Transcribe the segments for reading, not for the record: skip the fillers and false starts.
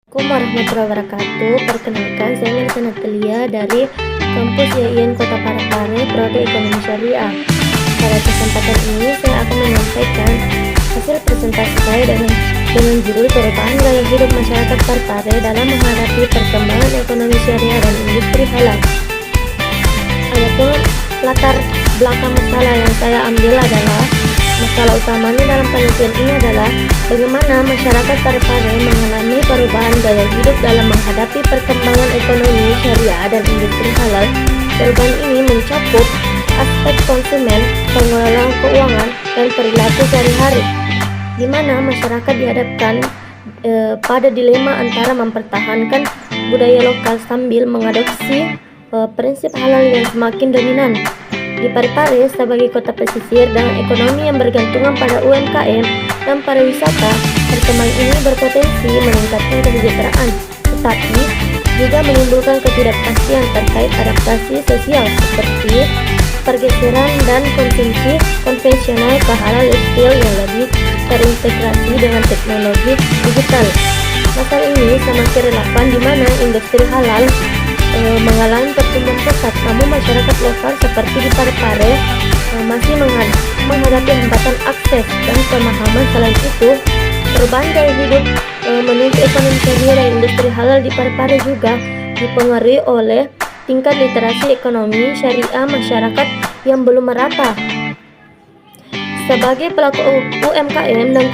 Assalamualaikum warahmatullahi wabarakatuh. Perkenalkan, saya Melisa Natalia dari Kampus IAIN Kota Parepare, Prodi Ekonomi Syariah. Pada kesempatan ini saya akan menyampaikan hasil presentasi saya dengan judul perubahan gaya hidup masyarakat Parepare dalam menghadapi perkembangan ekonomi syariah dan industri halal. Adapun latar belakang masalah yang saya ambil adalah masalah utamanya dalam penelitian ini adalah bagaimana masyarakat Parepare mengalami perubahan gaya hidup dalam menghadapi perkembangan ekonomi syariah dan industri halal. Perubahan ini mencakup aspek konsumen, pengelolaan keuangan, dan perilaku sehari-hari, di mana masyarakat dihadapkan pada dilema antara mempertahankan budaya lokal sambil mengadopsi prinsip halal yang semakin dominan. Di Parepare sebagai kota pesisir dengan ekonomi yang bergantungan pada UMKM dan pariwisata, perkembangan ini berpotensi meningkatkan kesejahteraan, tetapi juga menimbulkan ketidakpastian terkait adaptasi sosial seperti pergeseran dan konsumsi konvensional ke halal lifestyle yang lebih terintegrasi dengan teknologi digital. Masalah ini semakin relevan di mana industri halal mengalami pertumbuhan pesat, namun masyarakat lokal seperti di Parepare masih menghadapi hambatan akses dan pemahaman. Selain itu, perubahan gaya hidup menuju ekonomi syariah dan industri halal di Parepare juga dipengaruhi oleh tingkat literasi ekonomi syariah masyarakat yang belum merata. Sebagai pelaku UMKM dan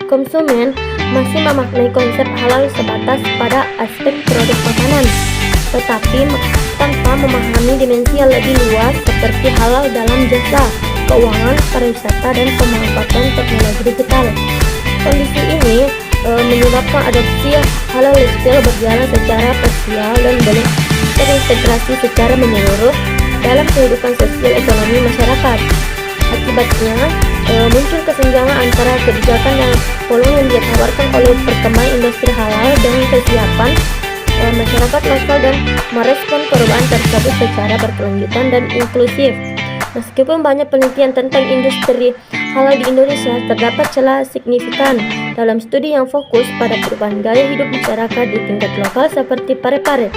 konsumen masih memaknai konsep halal sebatas pada aspek produk makanan, tetapi tanpa memahami dimensi yang lebih luas seperti halal dalam jasa, keuangan, pariwisata, dan pemanfaatan teknologi digital. Kondisi ini menyebabkan adopsi halal lifestyle berjalan secara parsial dan belum terintegrasi secara menyeluruh dalam kehidupan sosial ekonomi masyarakat. Akibatnya, muncul kesenjangan antara kebijakan dan peluang yang ditawarkan oleh perkembangan industri halal dengan kesiapan masyarakat lokal dan merespon perubahan tersebut secara berkelanjutan dan inklusif. Meskipun banyak penelitian tentang industri halal di Indonesia, terdapat celah signifikan dalam studi yang fokus pada perubahan gaya hidup masyarakat di tingkat lokal seperti Parepare.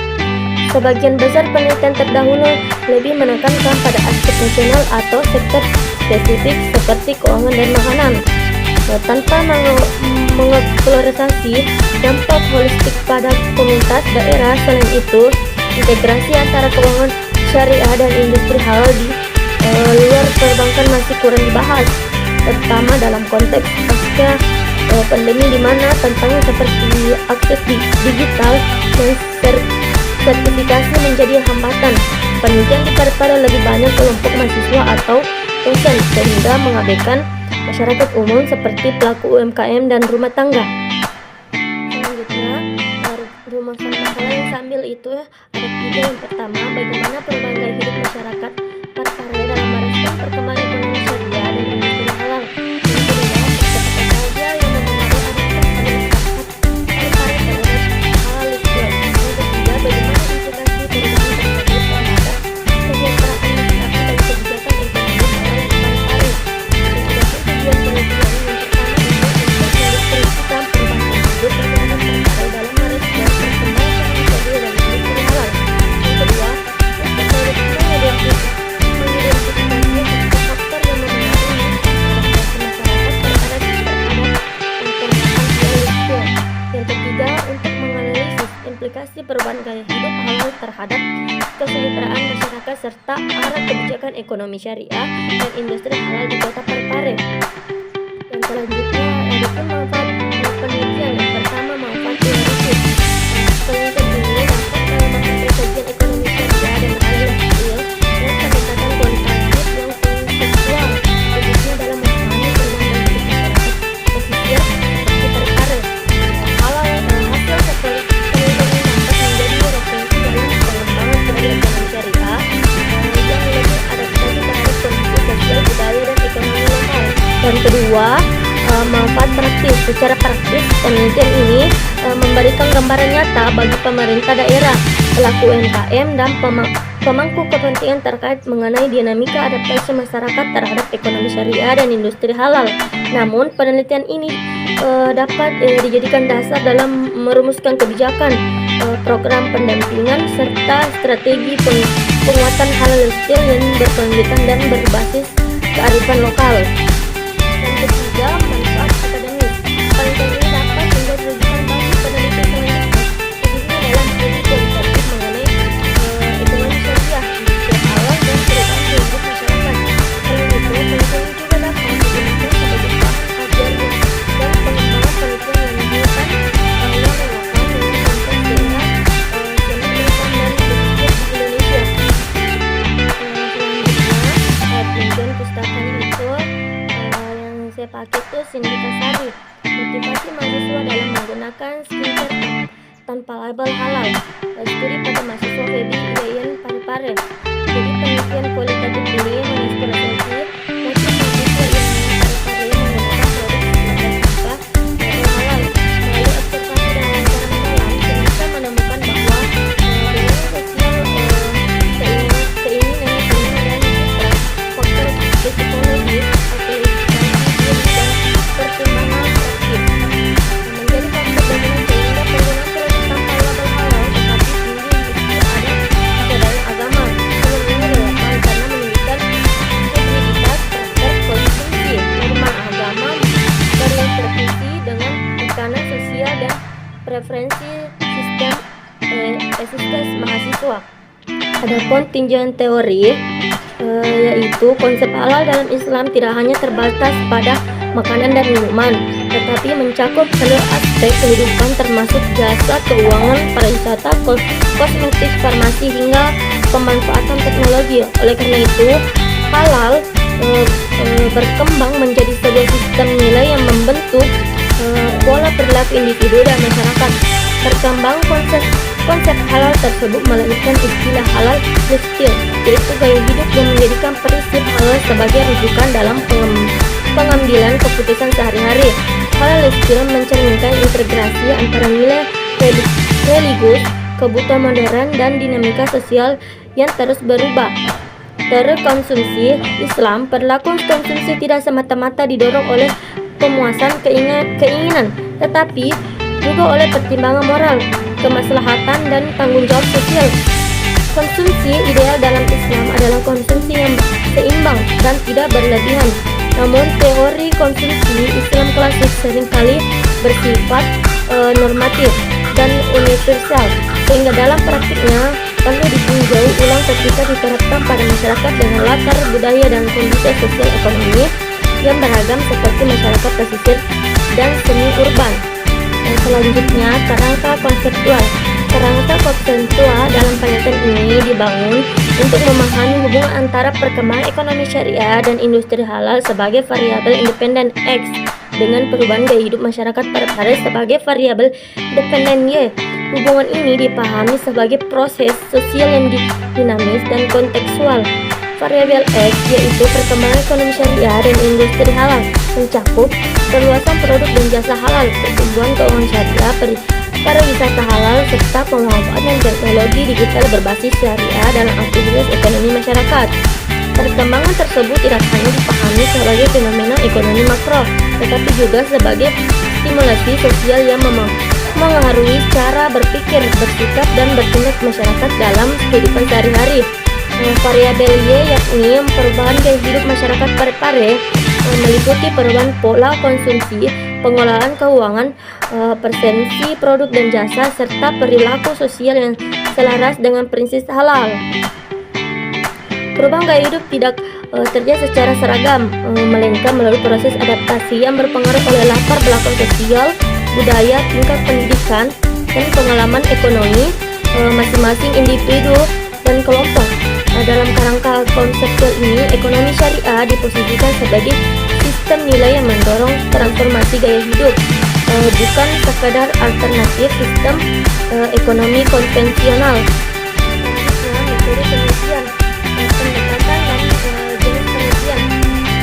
Sebagian besar penelitian terdahulu lebih menekankan pada aspek nasional atau sektor spesifik seperti keuangan dan makanan, tanpa mengeksplorasi dampak holistik pada komunitas daerah. Selain itu, integrasi antara keuangan syariah dan industri halal di luar perbankan masih kurang dibahas, terutama dalam konteks pasca pandemi di mana tantangan seperti akses digital dan sertifikasi menjadi hambatan. Penelitian di Parepare lebih banyak kelompok mahasiswa atau dosen sehingga mengabaikan masyarakat umum seperti pelaku UMKM dan rumah tangga. Selanjutnya, rumusan masalah yang saya ambil itu ada 3. Yang pertama, bagaimana perubahan gaya hidup masyarakat Parepare dalam merespon perkembangan ekonomi syariah dan industri halal. Yang kedua, siapa saja yang mempengaruhi adaptasi masyarakat Parepare terhadap halal lifestyle. Yang ketiga, bagaimana implikasi perubahan tersebut terhadap kesejahteraan masyarakat dan kebijakan ekonomi halal di Parepare. Tujuan penelitian yang pertama mendiskusikan perubahan tersebut terhadap Parepare dalam merespon perkembangan ekonomi syariah dan industri halal. Yang kedua, untuk mengidentifikasi faktor yang mempengaruhi adaptasi masyarakat terhadap penerapan halal lifestyle. Yang ketiga, untuk menganalisis implikasi perubahan gaya hidup halal terhadap kesejahteraan masyarakat serta arah kebijakan ekonomi syariah dan industri halal di kota Parepare. Dan selanjutnya, adapun manfaat penelitian. Yang pertama, manfaat teoritis. Penelitian ini dapat menghasilkan kajian ekonomi syariah dan halal lifestyle dan pendekatan kualitatif yang konseptual, khususnya dalam memahami perubahan gaya hidup masyarakat pesisir seperti Parepare. Hasil penelitian ini dapat menjadi referensi dalam pengembangan budaya ekonomi syariah yang lebih adaptasi terhadap kondisi sosial, budaya, dan ekonomi lokal. Dan kedua, manfaat praktis. Secara praktis, penelitian ini memberikan gambaran nyata bagi pemerintah daerah, pelaku UMKM, dan pemangku kepentingan terkait mengenai dinamika adaptasi masyarakat terhadap ekonomi syariah dan industri halal. Namun, penelitian ini dapat dijadikan dasar dalam merumuskan kebijakan, program pendampingan, serta strategi penguatan halal lifestyle yang berkelanjutan dan berbasis kearifan lokal. Yang ketiga, manfaat akademis. Penelitian ini dapat menjadi rujukan bagi peneliti selanjutnya, khususnya dalam studi kualitatif mengenai ekonomi syariah, industri halal, dan perubahan gaya hidup masyarakat. Selain itu, penelitian ini juga dapat digunakan sebagai bahan kajian dan pengembangan penelitian lanjutan yang relevan dengan konteks daerah yang digunakan dan berpikir di Indonesia. Selanjutnya, penelitian pustaka itu yang saya pakai itu Sindika Sari, motivasi mahasiswa dalam menggunakan skincare tanpa label halal, studi pada mahasiswa Febi IAIN Parepare. Jadi penelitian kualitatif ini mengeksplorasi motif mahasiswa yang Parepare menggunakan produk skincare tanpa label halal. Melalui observasi dan wawancara mendalam, bisa menemukan bahwa dengan sosial keinginan dan citra, faktor psikologis, aktualisasi diri, dan pertimbangan praktis menjadi faktor dominan sehingga penggunaan produk tanpa label halal tetapi tinggi meski ada kesadaran agama. Film ini relevan karena menunjukkan hibriditas karakter konsumsi, norma agama berintervensi dengan tekanan sosial dan preferensi sistem eksistensi mahasiswa. Adapun tinjauan teori, yaitu konsep halal dalam Islam tidak hanya terbatas pada makanan dan minuman, tetapi mencakup seluruh aspek kehidupan termasuk jasa keuangan, pariwisata, kosmetik, farmasi, hingga pemanfaatan teknologi. Oleh karena itu, halal berkembang menjadi sebuah sistem nilai yang membentuk pola perilaku individu dan masyarakat. Berkembang konsep halal tersebut melahirkan istilah halal lifestyle, yaitu gaya hidup yang menjadikan prinsip halal sebagai rujukan dalam pengambilan keputusan sehari-hari. Halal lifestyle mencerminkan integrasi antara nilai religius, kebutuhan modern, dan dinamika sosial yang terus berubah. Terkonsumsi Islam, perilaku konsumsi tidak semata-mata didorong oleh pemuasan keinginan, tetapi juga oleh pertimbangan moral, kemaslahatan, dan tanggung jawab sosial. Konsumsi ideal dalam Islam adalah konsumsi yang seimbang dan tidak berlebihan. Namun teori konsumsi Islam klasik seringkali bersifat normatif dan universal, sehingga dalam praktiknya perlu ditinjau ulang ketika diterapkan pada masyarakat dengan latar budaya dan kondisi sosial ekonomi yang beragam seperti masyarakat pesisir dan semi urban. Dan selanjutnya, kerangka konseptual. Kerangka konseptual dalam penelitian ini dibangun untuk memahami hubungan antara perkembangan ekonomi syariah dan industri halal sebagai variabel independen X dengan perubahan gaya hidup masyarakat Parepare sebagai variabel dependen Y. Hubungan ini dipahami sebagai proses sosial yang dinamis dan kontekstual. Variabel X, yaitu perkembangan ekonomi syariah dan industri halal, mencakup perluasan produk dan jasa halal, pertumbuhan keuangan syariah, pariwisata halal, serta pemanfaatan teknologi digital berbasis syariah dalam aktivitas ekonomi masyarakat. Perkembangan tersebut tidak hanya dipahami sebagai fenomena ekonomi makro, tetapi juga sebagai stimulasi sosial yang mengaruhi cara berpikir, bersikap, dan bertindak masyarakat dalam kehidupan sehari-hari. Variabel Y, yakni perubahan gaya hidup masyarakat Parepare, meliputi perubahan pola konsumsi, pengelolaan keuangan, persepsi produk dan jasa, serta perilaku sosial yang selaras dengan prinsip halal. Perubahan gaya hidup tidak terjadi secara seragam, melainkan melalui proses adaptasi yang berpengaruh oleh latar belakang sosial, budaya, tingkat pendidikan, dan pengalaman ekonomi masing-masing individu dan kelompok. Dalam kerangka konseptual ini, ekonomi syariah diposisikan sebagai sistem nilai yang mendorong transformasi gaya hidup, bukan sekadar alternatif sistem ekonomi konvensional. Metode penelitian, pendekatan dan jenis penelitian.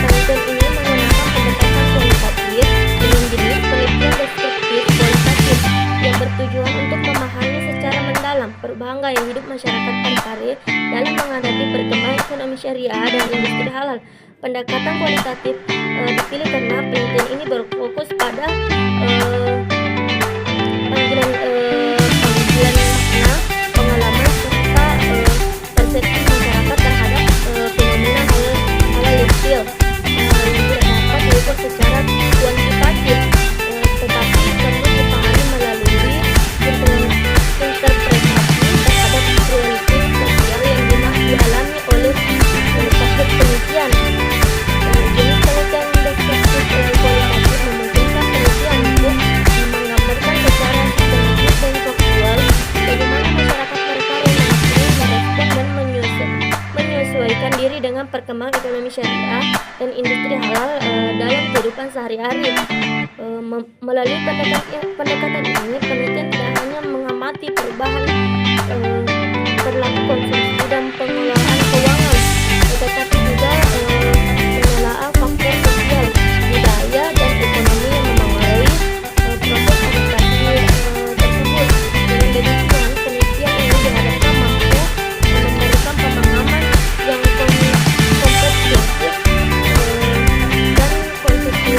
Penelitian ini menggunakan pendekatan kualitatif dengan jenis penelitian deskriptif kualitatif yang bertujuan untuk memahami secara mendalam mendalam perubahan gaya hidup masyarakat Parepare dalam menghadapi perkembangan ekonomi syariah dan industri halal. Pendekatan kualitatif dipilih karena penelitian ini berfokus pada panggilan makna, pengalaman serta persepsi masyarakat terhadap fenomena halal lifestyle yang tidak dapat diukur secara kuantitatif, tetapi perlu dipahami melalui interpretasi terhadap realitas sosial yang dialami oleh subjek penelitian. Jenis penelitian deskriptif kualitatif memungkinkan penelitian untuk menggambarkan secara sistematis dan faktual bagaimana masyarakat Parepare merespon dan menyesuaikan diri dengan perkembangan ekonomi syariah dan industri halal dalam kehidupan sehari-hari. Melalui pendekatan ini, penelitian tidak hanya mengamati perubahan perilaku konsumsi dan pengelolaan keuangan, tetapi juga menelaah faktor sosial, budaya, dan ekonomi yang memengaruhi proses adaptasi tersebut. Dengan demikian, penelitian ini diharapkan mampu memberikan pemahaman yang komprehensif dan konseptual sesuai dengan kondisi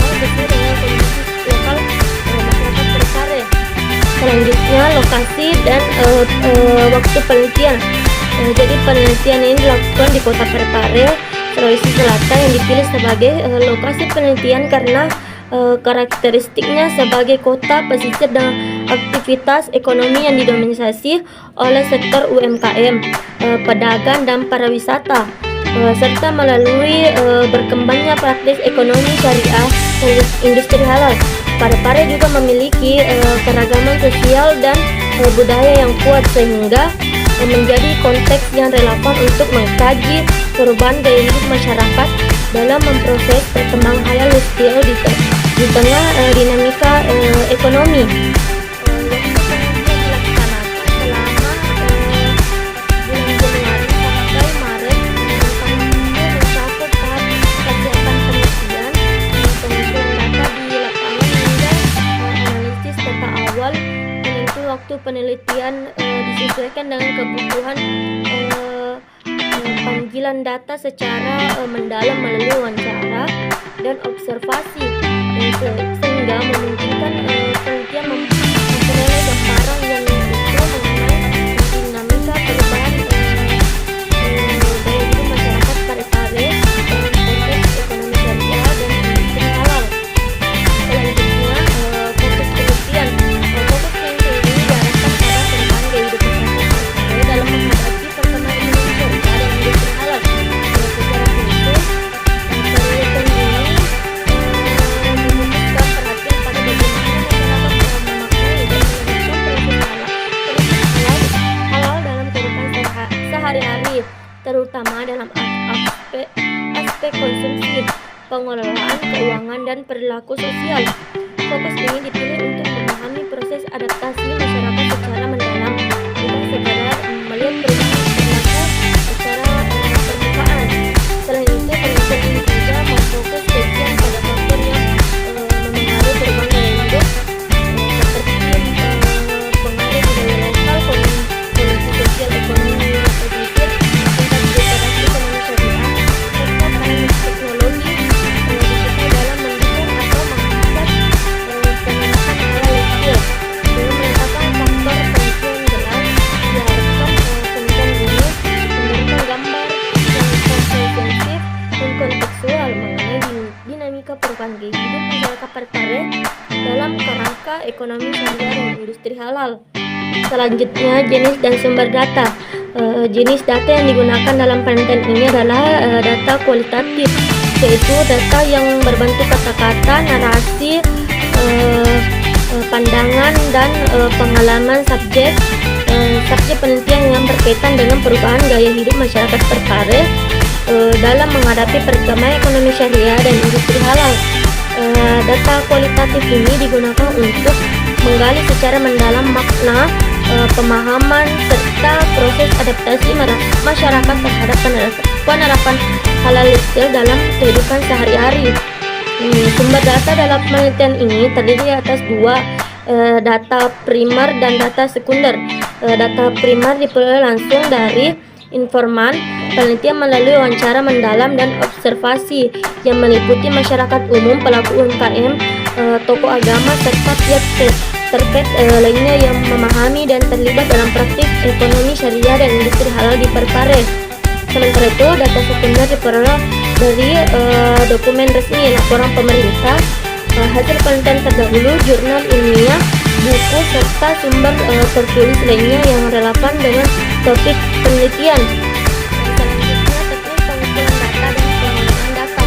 lokal masyarakat Parepare. Selanjutnya, lokasi dan waktu penelitian. Jadi penelitian ini dilakukan di Kota Parepare, Sulawesi Selatan, yang dipilih sebagai lokasi penelitian karena karakteristiknya sebagai kota pesisir dengan aktivitas ekonomi yang didominasi oleh sektor UMKM, pedagang dan pariwisata, serta melalui berkembangnya praktis ekonomi syariah dan industri halal. Parepare juga memiliki keragaman sosial dan budaya yang kuat sehingga menjadi konteks yang relevan untuk mengkaji perubahan gaya hidup masyarakat dalam memproses perkembangan halal lifestyle di tengah dinamika ekonomi. Waktu penelitian disesuaikan dengan kebutuhan panggilan data secara mendalam melalui wawancara dan observasi, sehingga memungkinkan penelitian memperoleh gambaran yang utuh mengenai dinamika perubahan gaya hidup masyarakat Parepare dalam konteks ekonomi syariah dan industri halal. Selanjutnya, fokus penelitian. Dalam menghadapi perkembangan ekonomi syariah dan industri halal secara khusus, penelitian ini memutuskan perhatian pada bagaimana masyarakat memaknai dan menerapkan prinsip halal dalam kehidupan sehari-hari, terutama dalam aspek konsumsi, pengelolaan keuangan, dan perilaku sosial. Fokus ini dipilih untuk memahami proses adaptasi masyarakat secara mendalam, bukan sekedar melihat perubahan perilaku secara permukaan. Selain itu, penelitian ini juga memfokus kajian pada faktor yang memengaruhi perubahan gaya hidup, seperti pengaruh budaya lokal, kondisi sosial ekonomi pesisir, tingkat literasi ekonomi syariah, serta peran teknologi digital dalam mendukung atau menghambat penerapan halal lifestyle. Dengan menetapkan faktor penelitian jelas, diharapkan penelitian ini memberikan gambar yang komprehensif dan kontekstual mengenai dinamika perubahan gaya hidup masyarakat Parepare dalam kerangka ekonomi syariah dan industri halal. Selanjutnya, jenis dan sumber data. Jenis data yang digunakan dalam penelitian ini adalah data kualitatif, yaitu data yang berbentuk kata-kata, narasi, pandangan, dan pengalaman subjek penelitian yang berkaitan dengan perubahan gaya hidup masyarakat Parepare dalam menghadapi perkembangan ekonomi syariah dan industri halal. Data kualitatif ini digunakan untuk menggali secara mendalam makna, pemahaman, serta proses adaptasi masyarakat terhadap penerapan halal lifestyle dalam kehidupan sehari-hari. Sumber data dalam penelitian ini terdiri atas dua, data primer dan data sekunder. Data primer diperoleh langsung dari informan penelitian melalui wawancara mendalam dan observasi yang meliputi masyarakat umum, pelaku UMKM, tokoh agama, serta pihak terkait lainnya yang memahami dan terlibat dalam praktik ekonomi syariah dan industri halal di Parepare. Sementara itu, data sekunder diperoleh dari dokumen resmi, laporan pemerintah, hasil penelitian terdahulu, jurnal ilmiah, buku, serta sumber tertulis lainnya yang relevan dengan topik penelitian. Selanjutnya, teknik pengumpulan data dan pengelolaan data.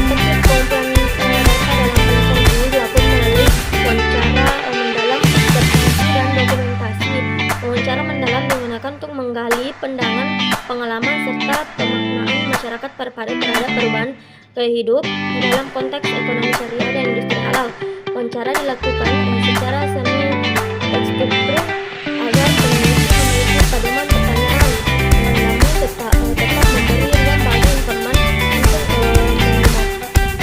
Teknik pengumpulan data dalam penelitian ini dilakukan melalui wawancara mendalam, observasi, dan dokumentasi. Wawancara mendalam digunakan untuk menggali pandangan, pengalaman, serta pemaknaan masyarakat Parepare terhadap perubahan gaya hidup dalam konteks ekonomi syariah dan industri halal. Wawancara dilakukan secara semi terstruktur agar peneliti memiliki pedoman pertanyaan, namun tetap memberi ruang bagi informan untuk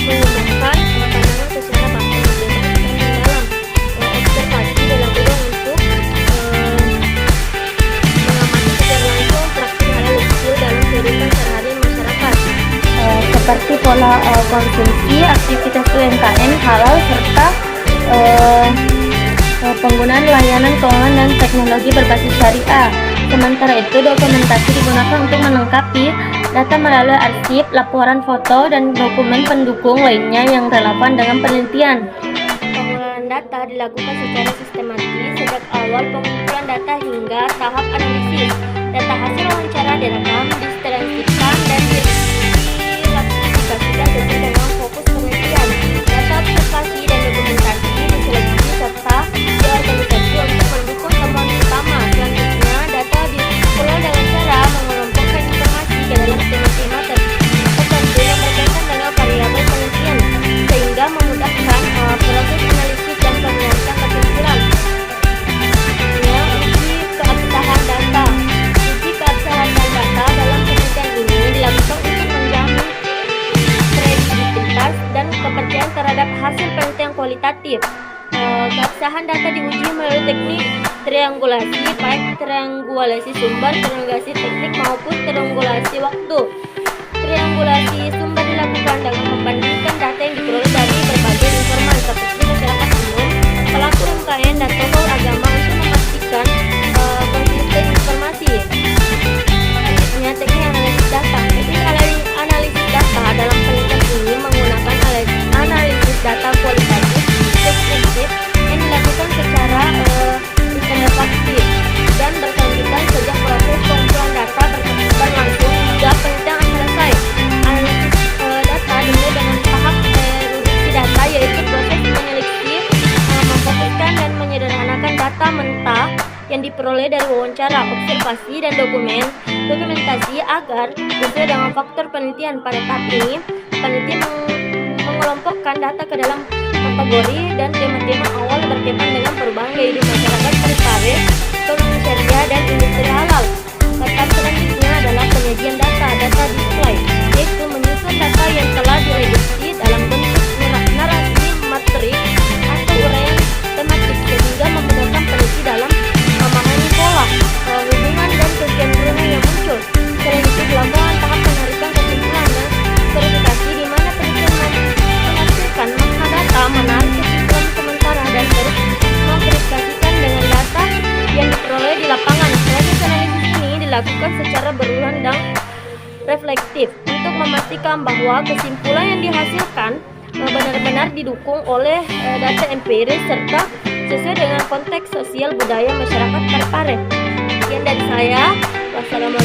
mengembangkan pandangan secara bebas dan mendalam. Observasi dilakukan untuk mengamati secara langsung praktik halal kecil dalam kehidupan sehari-hari masyarakat, seperti pola konsumsi, aktivitas UMKM halal, serta penggunaan layanan keuangan dan teknologi berbasis syariah. Sementara itu, dokumentasi digunakan untuk melengkapi data melalui arsip, laporan foto, dan dokumen pendukung lainnya yang relevan dengan penelitian. Pengolahan data dilakukan secara sistematis sejak awal pengumpulan data hingga tahap analisis. Data hasil wawancara direkam, distribusikan, dan diklasifikasikan sesuai dengan fokus penelitian. Data observasi dan dokumentasi diseleksi serta diorganisasi untuk mendukung temuan utama. Selanjutnya, data diperoleh dengan cara mengelompokkan informasi ke dalam tema-tema tertentu yang berkaitan dengan variabel penelitian, sehingga memudahkan proses analisis dan penyampaian kesimpulan. Uji keabsahan data. Uji keabsahan data dalam penelitian ini dilakukan untuk menjamin kredibilitas dan kepercayaan terhadap hasil penelitian kualitatif. Keabsahan data diuji melalui teknik triangulasi, baik triangulasi sumber, triangulasi teknik, maupun triangulasi waktu. Triangulasi sumber dilakukan dengan membandingkan data yang diperoleh dari berbagai informan seperti masyarakat umum, pelaku UMKM, dan tokoh agama untuk memastikan konsisten informasi. Selanjutnya, teknik analisis data. Teknik analisis data dalam penelitian ini menggunakan analisis data kualitatif deskriptif yang dilakukan secara sistematis dan berkelanjutan sejak proses pengumpulan data berlangsung hingga penelitian selesai. Analisis data dimulai dengan tahap reduksi data, yaitu proses menyeleksi, memfokuskan, dan menyederhanakan data mentah yang diperoleh dari wawancara, observasi, dan dokumentasi agar sesuai dengan faktor penelitian. Pada tahap ini, peneliti mengelompokkan data ke dalam kategori dan tema-tema awal berkaitan dengan perubahan gaya hidup masyarakat Parepare, ekonomi syariah, dan industri halal. Tahap selanjutnya adalah penyajian data display, yaitu menyusun data yang telah direduksi dalam bentuk narasi matrik atau uraian tematik sehingga memudahkan peneliti dalam memahami pola, hubungan, dan kecenderungan yang muncul. Selain itu, dilakukan tahap penarikan kesimpulan dan verifikasi di mana penelitian menghasilkan makna data, menarik kesimpulan sementara, dan terus memverifikasikan dengan data yang diperoleh di lapangan. Proses analisis ini dilakukan secara berulang dan reflektif untuk memastikan bahwa kesimpulan yang dihasilkan benar-benar didukung oleh data empiris serta sesuai dengan konteks sosial budaya masyarakat Parepare. Sekian dari saya. Wassalamualaikum.